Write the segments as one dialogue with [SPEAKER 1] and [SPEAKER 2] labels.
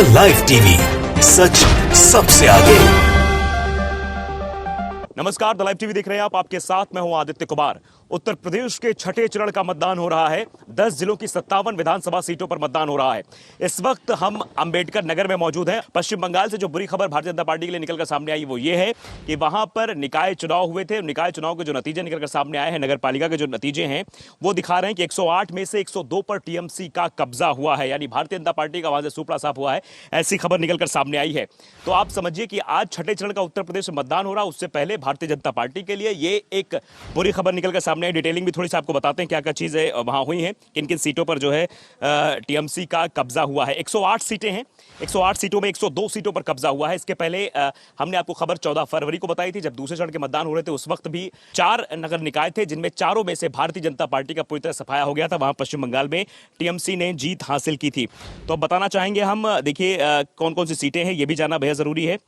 [SPEAKER 1] The live TV, सच सबसे आगे।
[SPEAKER 2] नमस्कार, द लाइव टीवी देख रहे हैं आप। आपके साथ मैं हूं आदित्य कुमार। उत्तर प्रदेश के छठे चरण का मतदान हो रहा है। 10 जिलों की 57 विधानसभा सीटों पर मतदान हो रहा है। इस वक्त हम अंबेडकर नगर में मौजूद हैं। पश्चिम बंगाल से जो बुरी खबर भारतीय जनता पार्टी के लिए निकलकर सामने आई वो ये है कि वहां पर निकाय चुनाव हुए थे। निकाय चुनाव के जो नतीजे निकलकर सामने आए हैं, नगर पालिका के जो नतीजे हैं वो दिखा रहे हैं कि 108 में से 102 पर टीएमसी का कब्जा हुआ है, यानी भारतीय जनता पार्टी का वहां से सुपड़ा साफ हुआ है। ऐसी खबर निकलकर सामने आई है। तो आप समझिए कि आज छठे चरण का उत्तर प्रदेश में मतदान हो रहा है। उससे पहले भारतीय जनता पार्टी के लिए ये एक बुरी खबर निकलकर सामने आई। डिटेलिंग भी थोड़ी सी आपको बताते हैं क्या क्या चीजें वहां हुई हैं, किन किन सीटों पर जो है टीएमसी का कब्जा हुआ है। 108 सीटें हैं। 108 सीटों में 102 सीटों पर कब्जा हुआ है। इसके पहले हमने आपको खबर 14 फरवरी को बताई थी, जब दूसरे चरण के मतदान हो रहे थे। उस वक्त भी 4 नगर निकाय थे, जिनमें चारों में से भारतीय जनता पार्टी का पूरी तरह सफाया हो गया था। वहां पश्चिम बंगाल में टीएमसी ने जीत हासिल की थी। तो अब बताना चाहेंगे हम, देखिए कौन कौन सी सीटें हैं, यह भी जानना बेहद जरूरी है।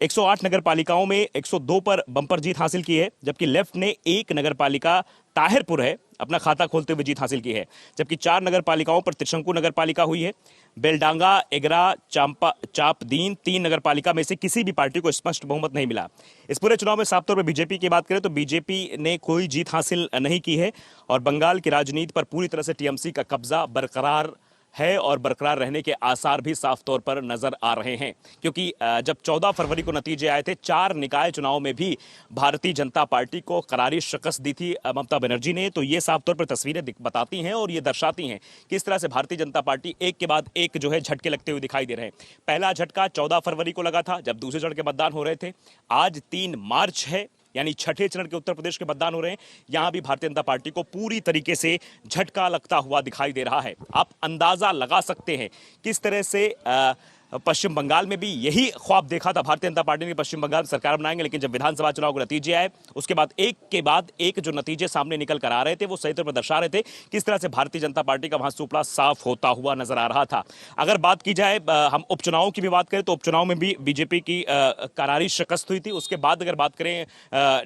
[SPEAKER 2] 108 नगर पालिकाओं में 102 पर बंपर जीत हासिल की है, जबकि लेफ्ट ने एक नगर पालिका ताहिरपुर है अपना खाता खोलते हुए जीत हासिल की है। जबकि 4 नगर पालिकाओं पर त्रिशंकु नगर पालिका हुई है। बेलडांगा, एगरा, चापदीन 3 नगर पालिका में से किसी भी पार्टी को स्पष्ट बहुमत नहीं मिला। इस पूरे चुनाव में साफ तौर पर बीजेपी की बात करें तो बीजेपी ने कोई जीत हासिल नहीं की है और बंगाल की राजनीति पर पूरी तरह से टीएमसी का कब्जा बरकरार है और बरकरार रहने के आसार भी साफ तौर पर नजर आ रहे हैं। क्योंकि जब 14 फरवरी को नतीजे आए थे, 4 निकाय चुनाव में भी भारतीय जनता पार्टी को करारी शिकस्त दी थी ममता बनर्जी ने। तो ये साफ तौर पर तस्वीरें बताती हैं और ये दर्शाती हैं किस तरह से भारतीय जनता पार्टी एक के बाद एक जो है झटके लगते हुए दिखाई दे रहे हैं। पहला झटका 14 फरवरी को लगा था, जब दूसरे चरण के मतदान हो रहे थे। आज 3 मार्च है, यानी छठे चरण के उत्तर प्रदेश के मतदान हो रहे हैं। यहां भी भारतीय जनता पार्टी को पूरी तरीके से झटका लगता हुआ दिखाई दे रहा है। आप अंदाजा लगा सकते हैं किस तरह से पश्चिम बंगाल में भी यही ख्वाब देखा था भारतीय जनता पार्टी ने, पश्चिम बंगाल में सरकार बनाएंगे। लेकिन जब विधानसभा चुनाव के नतीजे आए, उसके बाद एक के बाद एक जो नतीजे सामने निकल कर आ रहे थे वो सही तौर पर दर्शा रहे थे किस तरह से भारतीय जनता पार्टी का वहां सुपड़ा साफ होता हुआ नजर आ रहा था। अगर बात की जाए, हम उपचुनाव की भी बात करें तो उपचुनाव में भी बीजेपी की करारी शिकस्त हुई थी। उसके बाद अगर बात करें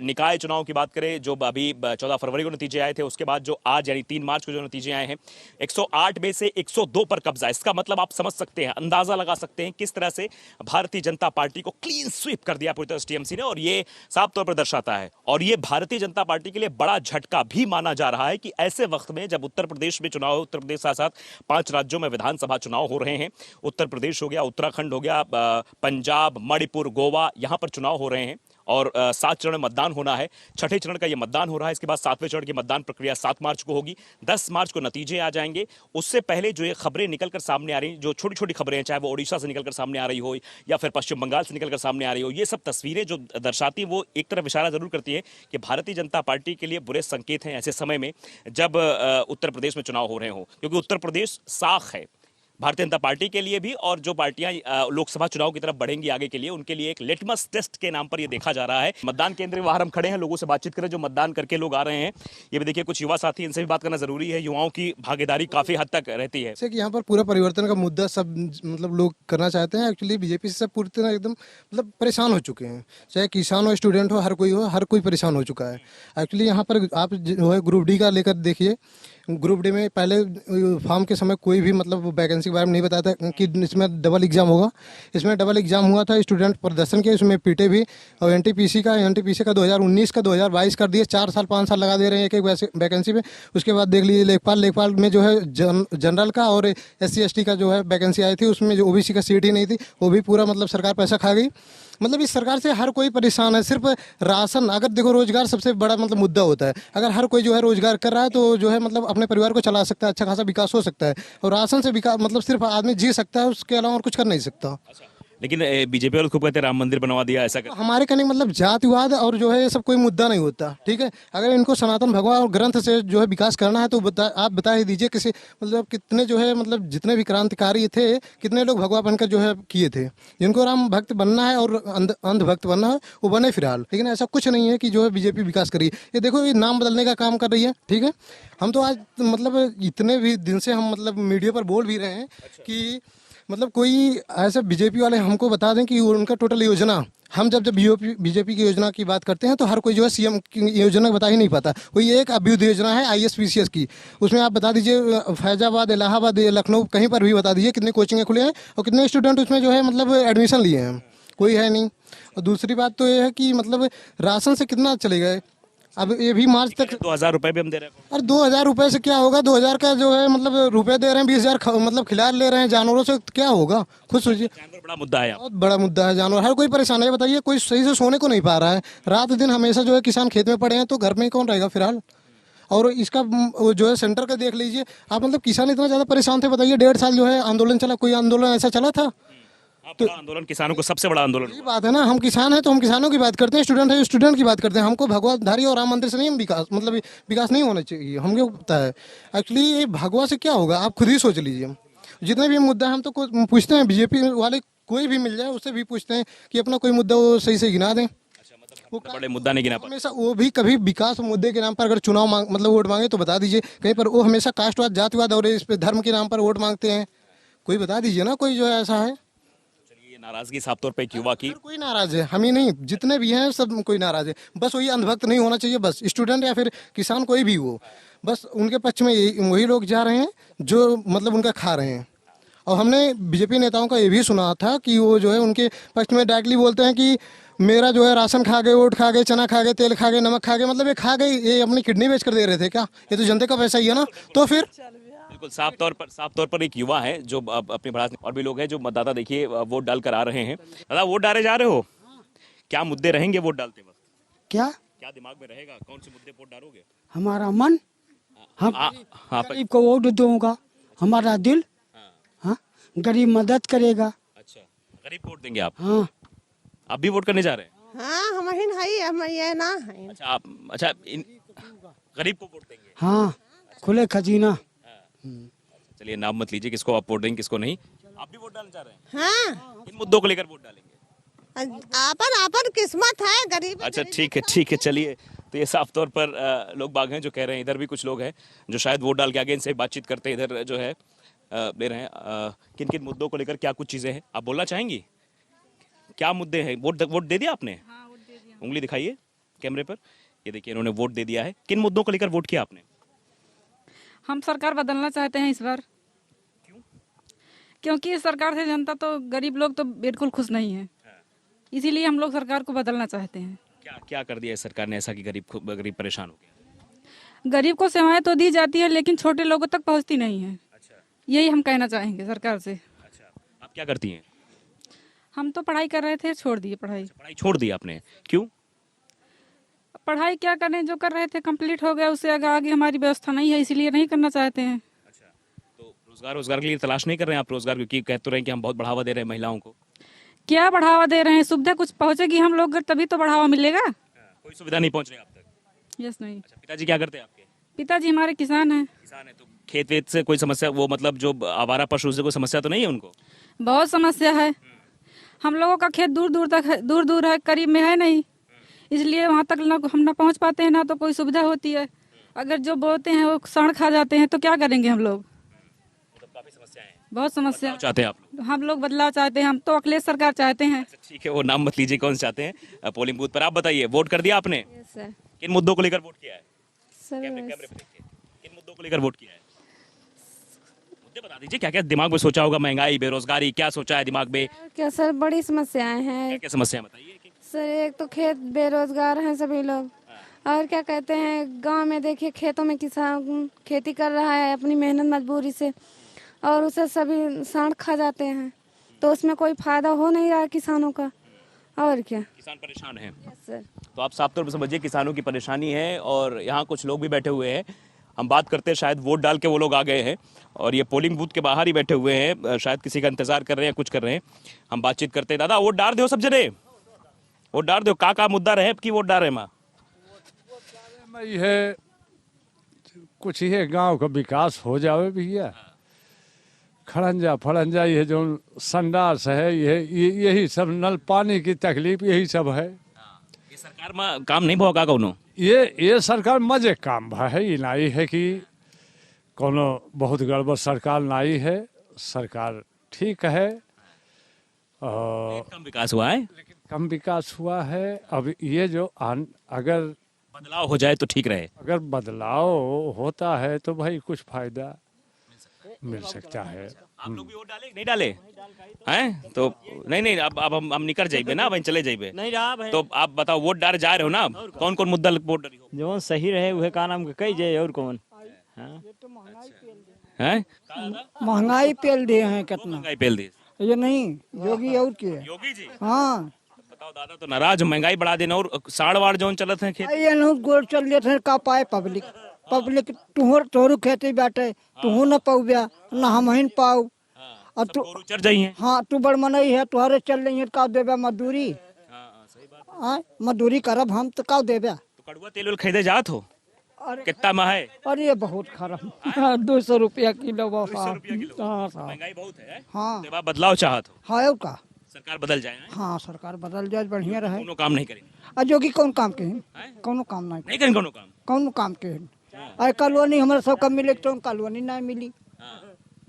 [SPEAKER 2] निकाय चुनाव की बात करें, जो अभी 14 फरवरी को नतीजे आए थे, उसके बाद जो आज यानी 3 मार्च को जो नतीजे आए हैं, 108 में से 102 पर कब्जा। इसका मतलब आप समझ सकते हैं, अंदाजा लगा सकते हैं किस तरह से भारतीय जनता पार्टी को क्लीन स्वीप कर दिया पूरी तरह से टीएमसी ने। और ये साफ तौर पर दर्शाता है और ये भारतीय जनता पार्टी के लिए बड़ा झटका भी माना जा रहा है कि ऐसे वक्त में जब उत्तर प्रदेश में चुनाव, उत्तर प्रदेश साथ साथ 5 राज्यों में विधानसभा चुनाव हो रहे हैं। उत्तर प्रदेश हो गया, उत्तराखंड हो गया, पंजाब, मणिपुर, गोवा, यहां पर चुनाव हो रहे हैं और 7 चरण में मतदान होना है। छठे चरण का यह मतदान हो रहा है। इसके बाद 7वें चरण की मतदान प्रक्रिया 7 मार्च को होगी। 10 मार्च को नतीजे आ जाएंगे। उससे पहले जो ये खबरें निकलकर सामने आ रही, जो छोटी छोटी खबरें हैं, चाहे वो ओडिशा से निकलकर सामने आ रही हो या फिर पश्चिम बंगाल से निकलकर सामने आ रही हो, ये सब तस्वीरें जो दर्शाती वो एक तरफ इशारा जरूर करती है कि भारतीय जनता पार्टी के लिए बुरे संकेत हैं ऐसे समय में जब उत्तर प्रदेश में चुनाव हो रहे हो। क्योंकि उत्तर प्रदेश साख है भारतीय जनता पार्टी के लिए भी, और जो पार्टियां लोकसभा चुनाव की तरफ बढ़ेंगी आगे के लिए, उनके लिए एक लिटमस टेस्ट के नाम पर ये देखा जा रहा है। मतदान केंद्र बाहर हम खड़े हैं, लोगों से बातचीत करें जो मतदान करके लोग आ रहे हैं। ये भी देखिए कुछ युवा साथी, इनसे भी बात करना जरूरी है। युवाओं की भागीदारी काफी हद तक रहती है।
[SPEAKER 3] जैसे कि यहाँ पर पूरा परिवर्तन का मुद्दा सब मतलब लोग करना चाहते हैं। एक्चुअली बीजेपी से सब पूरी तरह एकदम मतलब परेशान हो चुके हैं। चाहे किसान हो, स्टूडेंट हो, हर कोई परेशान हो चुका है। एक्चुअली यहाँ पर आप जो है ग्रुप डी का लेकर देखिए। ग्रुप डी में पहले फॉर्म के समय कोई भी मतलब वैकेंसी के बारे में नहीं बताया था कि इसमें डबल एग्जाम होगा। इसमें डबल एग्जाम हुआ था, स्टूडेंट प्रदर्शन किया, इसमें पीटे भी। और एनटीपीसी का 2019 का 2022 कर दिए। 4 साल 5 साल लगा दे रहे हैं एक वैकेंसी में। उसके बाद देख लीजिए लेखपाल में जो है जनरल का और SC/ST का जो है वैकेंसी आई थी, उसमें जो OBC का सीट ही नहीं थी, वो भी पूरा मतलब सरकार पैसा खा गई। मतलब इस सरकार से हर कोई परेशान है। सिर्फ राशन, अगर देखो रोजगार सबसे बड़ा मतलब मुद्दा होता है। अगर हर कोई जो है रोजगार कर रहा है तो जो है मतलब अपने परिवार को चला सकता है, अच्छा खासा विकास हो सकता है। और राशन से विकास मतलब सिर्फ आदमी जी सकता है, उसके अलावा और कुछ कर नहीं सकता।
[SPEAKER 2] लेकिन बीजेपी वाले खूब कहते हैं राम मंदिर बनवा दिया, ऐसा कर।
[SPEAKER 3] हमारे कहने मतलब जातिवाद और जो है ये सब कोई मुद्दा नहीं होता, ठीक है। अगर इनको सनातन भगवान और ग्रंथ से जो है विकास करना है तो आप बता ही दीजिए किसी मतलब कितने जो है मतलब जितने भी क्रांतिकारी थे, कितने लोग भगवा बनकर जो है किए थे। जिनको राम भक्त बनना है और अंध भक्त बनना है वो बने फिलहाल। लेकिन ऐसा कुछ नहीं है कि जो है बीजेपी विकास करी। ये देखो, ये नाम बदलने का काम कर रही है, ठीक है। हम तो आज मतलब इतने भी दिन से हम मतलब मीडिया पर बोल भी रहे हैं कि मतलब कोई ऐसे बीजेपी वाले हमको बता दें कि उनका टोटल योजना, हम जब बीजेपी की योजना की बात करते हैं तो हर कोई जो है सीएम की योजना बता ही नहीं पाता। कोई एक अभ्युदय योजना है ISPCS की, उसमें आप बता दीजिए फैजाबाद, इलाहाबाद, लखनऊ, कहीं पर भी बता दीजिए कितने कोचिंग खुले हैं और कितने स्टूडेंट उसमें जो है मतलब एडमिशन लिए हैं, कोई है नहीं। और दूसरी बात तो ये है कि मतलब राशन से कितना चलेगा। अब ये भी मार्च तक
[SPEAKER 2] 2000 रुपए भी हम दे रहे हैं।
[SPEAKER 3] और 2000 रुपये से क्या होगा? 2000 का जो है मतलब रुपए दे रहे हैं, 20,000 मतलब खिला ले रहे हैं जानवरों से, क्या होगा? खुद सोचिए।
[SPEAKER 2] जानवर बड़ा मुद्दा है यहाँ।
[SPEAKER 3] बहुत बड़ा मुद्दा है जानवर, हर कोई परेशान है। बताइए, कोई सही से सोने को नहीं पा रहा है, रात दिन हमेशा जो है किसान खेत में पड़े हैं, तो घर में कौन रहेगा फिलहाल? और इसका वो जो है सेंटर का देख लीजिए आप, मतलब किसान इतना ज़्यादा परेशान थे। बताइए, 1.5 साल जो है आंदोलन चला, कोई आंदोलन ऐसा चला था?
[SPEAKER 2] तो आंदोलन किसानों को सबसे बड़ा आंदोलन
[SPEAKER 3] यही बात है ना, हम किसान हैं तो हम किसानों की बात करते हैं, स्टूडेंट है स्टूडेंट की बात करते हैं। हमको भगवाधारी और राम मंदिर से नहीं विकास, मतलब विकास नहीं होना चाहिए, हमको पता है। एक्चुअली ये भगवा से क्या होगा, आप खुद ही सोच लीजिए। जितने भी मुद्दा हम तो पूछते हैं, बीजेपी वाले कोई भी मिल जाए उससे भी पूछते हैं कि अपना कोई मुद्दा वो सही से गिना दें।
[SPEAKER 2] वो बड़े मुद्दा नहीं गिना पाते।
[SPEAKER 3] हमेशा वो भी कभी विकास मुद्दे के नाम पर अगर चुनाव मतलब वोट मांगे तो बता दीजिए कहीं पर, वो हमेशा कास्टवाद, जातिवाद और इस पे धर्म के नाम पर वोट मांगते हैं। कोई बता दीजिए ना, कोई जो है ऐसा है।
[SPEAKER 2] चलिए, ये नाराजगी साफ तौर पे एक युवा की।
[SPEAKER 3] कोई नाराज है, हम ही नहीं, जितने भी हैं सब कोई नाराज है। बस वही अंधभक्त नहीं होना चाहिए, बस स्टूडेंट या फिर किसान कोई भी हो, बस उनके पक्ष में वही लोग जा रहे हैं जो मतलब उनका खा रहे हैं। और हमने बीजेपी नेताओं का ये भी सुना था कि वो जो है उनके पक्ष में डायरेक्टली बोलते हैं कि मेरा जो है राशन खा गए, वोट खा गए, चना खा गए, तेल खा गए, नमक खा गए। मतलब ये खा गए, ये अपनी किडनी बेच कर दे रहे थे क्या? ये तो जनता का पैसा ही है ना। तो फिर
[SPEAKER 2] बिल्कुल साफ तौर पर एक युवा है जो अपने भड़ास, और भी लोग हैं जो मतदाता देखिए वोट डाल कर आ रहे हैं। दादा, वोट डाले जा रहे हो, क्या मुद्दे रहेंगे वोट डालते वक्त? क्या दिमाग में रहेगा, कौन से मुद्दे वोट डालोगे?
[SPEAKER 4] हमारा मन, हम
[SPEAKER 2] हाँ
[SPEAKER 4] गरीब को वोट दूंगा, हमारा दिल, हाँ, गरीब मदद करेगा।
[SPEAKER 2] अच्छा, गरीब को वोट देंगे आप?
[SPEAKER 4] हाँ,
[SPEAKER 2] आप भी वोट करने जा रहे हैं?
[SPEAKER 5] हाँ, हम ये ना है।
[SPEAKER 2] अच्छा, गरीब को वोट देंगे?
[SPEAKER 4] हाँ, खुले खजीना।
[SPEAKER 2] चलिए, नाम मत लीजिए किसको आप वोट देंगे किसको नहीं। आप भी वोट डालने जा रहे हैं?
[SPEAKER 5] हाँ,
[SPEAKER 2] इन मुद्दों को लेकर वोट डालेंगे?
[SPEAKER 5] आपन आपन किस्मत है, गरीब।
[SPEAKER 2] अच्छा, ठीक है। चलिए, तो ये साफ तौर पर लोग बाग हैं जो कह रहे हैं। इधर भी कुछ लोग हैं जो शायद वोट डाल के आगे इनसे बातचीत करते हैं। इधर जो है दे रहे हैं किन किन मुद्दों को लेकर क्या कुछ चीज़ें हैं, आप बोलना चाहेंगी? क्या मुद्दे हैं? वोट दे दिया आपने?
[SPEAKER 6] हाँ, वोट दे दिया।
[SPEAKER 2] उंगली दिखाइए कैमरे पर। ये देखिए, इन्होंने वोट दे दिया है। किन मुद्दों को लेकर वोट किया आपने?
[SPEAKER 6] हम सरकार बदलना चाहते हैं इस बार।
[SPEAKER 2] क्यों?
[SPEAKER 6] क्योंकि इस सरकार से जनता तो, गरीब लोग तो बिल्कुल खुश नहीं है, इसीलिए हम लोग सरकार को बदलना चाहते हैं।
[SPEAKER 2] क्या कर दिया है सरकार ने ऐसा कि गरीब परेशान हो गया?
[SPEAKER 6] गरीब को सेवाएं तो दी जाती है लेकिन छोटे लोगों तक पहुंचती नहीं है।
[SPEAKER 2] अच्छा,
[SPEAKER 6] यही हम कहना चाहेंगे सरकार से।
[SPEAKER 2] अच्छा, आप क्या करती हैं?
[SPEAKER 6] हम तो पढ़ाई कर रहे थे, छोड़ दिए पढ़ाई।
[SPEAKER 2] पढ़ाई छोड़ दी आपने, क्यों?
[SPEAKER 6] पढ़ाई क्या करें, जो कर रहे थे कंप्लीट हो गया, उससे आगे हमारी व्यवस्था नहीं है, इसीलिए नहीं करना चाहते हैं।
[SPEAKER 2] अच्छा, तो रोजगार के लिए तलाश नहीं कर रहे हैं आप रोजगार? क्योंकि कहते तो रहे हैं कि हम बहुत बढ़ावा दे रहे हैं महिलाओं को।
[SPEAKER 6] क्या बढ़ावा दे रहे हैं? सुविधा कुछ पहुंचेगी हम लोग तभी तो बढ़ावा मिलेगा।
[SPEAKER 2] कोई सुविधा नहीं पहुंच रही आप तक?
[SPEAKER 6] यस नहीं।
[SPEAKER 2] अच्छा, पिताजी क्या करते हैं आपके?
[SPEAKER 6] पिताजी हमारे किसान हैं।
[SPEAKER 2] किसान है, तो खेत वेत से कोई समस्या, वो मतलब जो आवारा पशु से कोई समस्या तो नहीं है उनको?
[SPEAKER 6] बहुत समस्या है। हम लोगों का खेत दूर दूर है, करीब में है नहीं, इसलिए वहाँ तक हम ना पहुँच पाते हैं, ना तो कोई सुविधा होती है। अगर जो बोते हैं वो साढ़ खा जाते हैं तो क्या करेंगे हम लोग?
[SPEAKER 2] काफी समस्याएं हैं।
[SPEAKER 6] बहुत समस्या।
[SPEAKER 2] चाहते हैं आप लोग?
[SPEAKER 6] हम लोग बदलाव चाहते हैं, हम तो अखिलेश सरकार चाहते हैं।
[SPEAKER 2] अच्छा, ठीक है, वो नाम मत लीजिए कौन से चाहते हैं। पोलिंग बूथ पर आप बताइए, वोट कर दिया आपने?
[SPEAKER 7] सर,
[SPEAKER 2] किन मुद्दों को लेकर वोट किया है?
[SPEAKER 7] सर
[SPEAKER 2] कैमरे पे देखिए, किन मुद्दों को लेकर वोट किया है? मुद्दे बता दीजिए, क्या क्या दिमाग में सोचा होगा? महंगाई, बेरोजगारी, क्या सोचा है दिमाग में?
[SPEAKER 7] क्या सर, बड़ी समस्याएं हैं।
[SPEAKER 2] क्या क्या समस्या बताइए।
[SPEAKER 7] सर, एक तो खेत बेरोजगार हैं सभी लोग, और क्या कहते हैं, गांव में देखिए खेतों में किसान खेती कर रहा है अपनी मेहनत मजबूरी से, और उसे सभी सांड खा जाते हैं, तो उसमें कोई फायदा हो नहीं रहा है किसानों का। और क्या,
[SPEAKER 2] किसान परेशान हैं।
[SPEAKER 7] सर।
[SPEAKER 2] तो आप साफ तौर पर समझिए किसानों की परेशानी है। और यहाँ कुछ लोग भी बैठे हुए हैं, हम बात करते हैं, शायद वोट डाल के वो लोग आ गए हैं और ये पोलिंग बूथ के बाहर ही बैठे हुए हैं, शायद किसी का इंतजार कर रहे हैं, कुछ कर रहे हैं। हम बातचीत करते हैं। दादा, वोट डाल दो सब जने, वोट डाल दो। का मुद्दा रहे कि वोट डाल रहे माँ?
[SPEAKER 8] है कुछ ही गांव का विकास हो जावे भैया। खड़ंजा फड़ंजा ये जो संडास है, यही सब, नल पानी की तकलीफ, यही सब है।
[SPEAKER 2] ये सरकार में काम नहीं भोगा कौनो?
[SPEAKER 8] ये सरकार मजे काम भा है, ये नाई है कि कोनो बहुत गड़बड़ सरकार नाई है। सरकार ठीक है और
[SPEAKER 2] कम विकास हुआ है,
[SPEAKER 8] कम विकास हुआ है। अब ये जो अगर
[SPEAKER 2] बदलाव हो जाए तो ठीक रहे।
[SPEAKER 8] अगर बदलाव होता है तो भाई कुछ फायदा मिल सकता है।
[SPEAKER 2] आप लोग भी वोट डाले नहीं डाले हैं? तो नहीं अब हम निकल जाइबे ना, अब चले जाइबे
[SPEAKER 9] नहीं रहा
[SPEAKER 2] तो आप बताओ, वोट डाल जा रहे हो ना, कौन कौन मुद्दा वोट डाली हो?
[SPEAKER 9] जो सही रहे वह का नाम कही जाए और कौन
[SPEAKER 2] हैं?
[SPEAKER 4] महंगाई पेल दिए हैं कितना,
[SPEAKER 2] महंगाई पेल दी
[SPEAKER 4] ये नहीं योगी और के।
[SPEAKER 2] योगी जी।
[SPEAKER 4] हाँ
[SPEAKER 2] बताओ दादा तो नाराज, महंगाई बढ़ा देना और साढ़ वाड़ जो चलत है खेती।
[SPEAKER 4] ये नहीं गोल चल लेते का पाए पब्लिक तोरू खेती बैठे तू न पाऊब्या न हम ही पाऊ और तू
[SPEAKER 2] चढ़ जाइए।
[SPEAKER 4] हाँ तू बड़ मनई है तुहरे चल रही है का देबा मजदूरी, मजदूरी करब हम तो का देबा।
[SPEAKER 2] तो कड़ुआ तेल खरीदे जात हो, कितना में है?
[SPEAKER 4] अरे ये बहुत खराब 200 रुपया किलो बाबा। हाँ
[SPEAKER 2] महंगाई बहुत है।
[SPEAKER 4] हाँ
[SPEAKER 2] तो आप बदलाव चाहत हो,
[SPEAKER 4] हाँ का
[SPEAKER 2] सरकार बदल जाए।
[SPEAKER 4] हाँ सरकार बदल जाए बढ़िया रहे।
[SPEAKER 2] कोनो काम नहीं करेंगे,
[SPEAKER 4] और जोगी कौन काम के हैं, कोनो काम नहीं
[SPEAKER 2] करेंगे कोनो काम।
[SPEAKER 4] कौन काम के हैं। आई कॉलोनी हमारे सबका मिले तो कॉलोनी नहीं मिली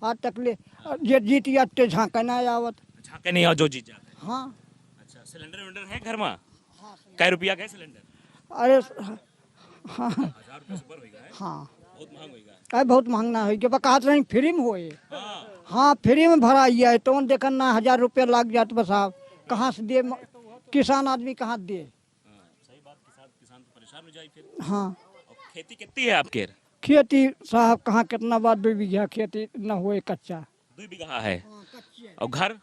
[SPEAKER 4] आज तक ले। ये जीत जाते झांका ना आवत,
[SPEAKER 2] झांके नहीं आओ जो जीत जाते।
[SPEAKER 4] हाँ
[SPEAKER 2] अच्छा, सिलेंडर विलेंडर है घर में? कै रुपया का सिलेंडर?
[SPEAKER 4] अरे हाँ
[SPEAKER 2] 1000 रुपया ऊपर होएगा है?
[SPEAKER 4] हाँ
[SPEAKER 2] बहुत महंग होएगा।
[SPEAKER 4] अरे बहुत महंगा है जब कहा नहीं फ्री में होए। हाँ फ्री में भरा है तो देखन ना 1000 रुपया लग जात बस आप कहाँ से दे, किसान आदमी कहाँ दे।
[SPEAKER 2] सही बात, किसान तो परेशान हो जाए फिर।
[SPEAKER 4] हाँ
[SPEAKER 2] और खेती कितनी है आपके?
[SPEAKER 4] खेती साहब कहाँ कितना बात 2 बीघा खेती न हुए कच्चा।
[SPEAKER 2] 2 बीघा है। और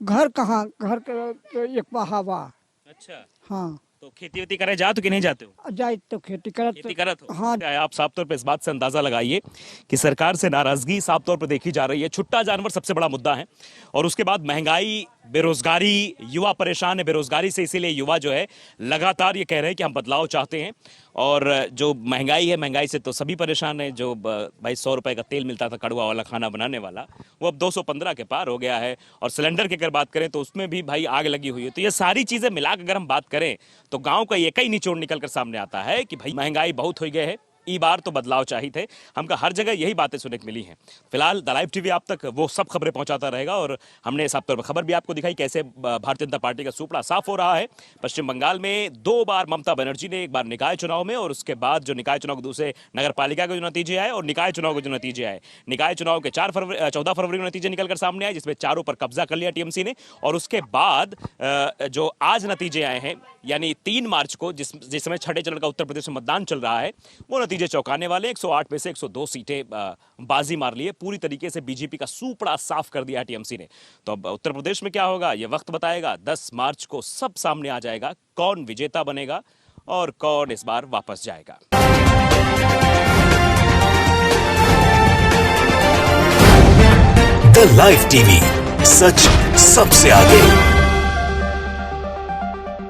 [SPEAKER 2] घर
[SPEAKER 4] कहाँ, घर के एक बहावा।
[SPEAKER 2] अच्छा,
[SPEAKER 4] हाँ
[SPEAKER 2] तो खेती वेती करे जाते हो कि नहीं जाते हो?
[SPEAKER 4] जाए तो खेती
[SPEAKER 2] करत हो।
[SPEAKER 4] हाँ
[SPEAKER 2] आप साफ तौर पे इस बात से अंदाजा लगाइए कि सरकार से नाराजगी साफ तौर पे देखी जा रही है। छुट्टा जानवर सबसे बड़ा मुद्दा है और उसके बाद महंगाई, बेरोजगारी, युवा परेशान है बेरोजगारी से, इसीलिए युवा जो है लगातार ये कह रहे हैं कि हम बदलाव चाहते हैं। और जो महंगाई है, महंगाई से तो सभी परेशान है। जो भाई 100 रुपए का तेल मिलता था कड़वा वाला खाना बनाने वाला, वो अब 215 के पार हो गया है। और सिलेंडर की अगर बात करें तो उसमें भी भाई आग लगी हुई है। तो ये सारी चीजें मिलाकर अगर हम बात करें तो गांव का एक ही निचोड़ निकल कर सामने आता है कि भाई महंगाई बहुत हो गई है, ई बार तो बदलाव चाहिए थे। हमका हर जगह यही बातें सुनने को मिली हैं। फिलहाल द लाइव टीवी आप तक वो सब खबरें पहुंचाता रहेगा और हमने साफ तौर पर खबर भी आपको दिखाई कैसे भारतीय जनता पार्टी का सुपड़ा साफ हो रहा है। पश्चिम बंगाल में 2 बार ममता बनर्जी ने, एक बार निकाय चुनाव में और उसके बाद जो निकाय चुनाव के दूसरे नगर पालिका के जो नतीजे आए और निकाय चुनाव के जो नतीजे आए। निकाय चुनाव के 14 फरवरी को नतीजे निकलकर सामने आए जिसमें चारों पर कब्जा कर लिया टीएमसी ने। और उसके बाद जो आज नतीजे आए हैं यानी 3 मार्च को जिस समय छठे चरण का उत्तर प्रदेश में मतदान चल रहा है, वो नतीजे चौंकाने वाले। 108 में से 102 सीटें बाजी मार लिए। पूरी तरीके से बीजेपी का सुपड़ा साफ कर दिया टीएमसी ने। तो अब उत्तर प्रदेश में क्या होगा ये वक्त बताएगा। 10 मार्च को सब सामने आ जाएगा, कौन विजेता बनेगा और कौन इस बार वापस जाएगा।
[SPEAKER 1] द लाइव टीवी, सच सबसे आगे।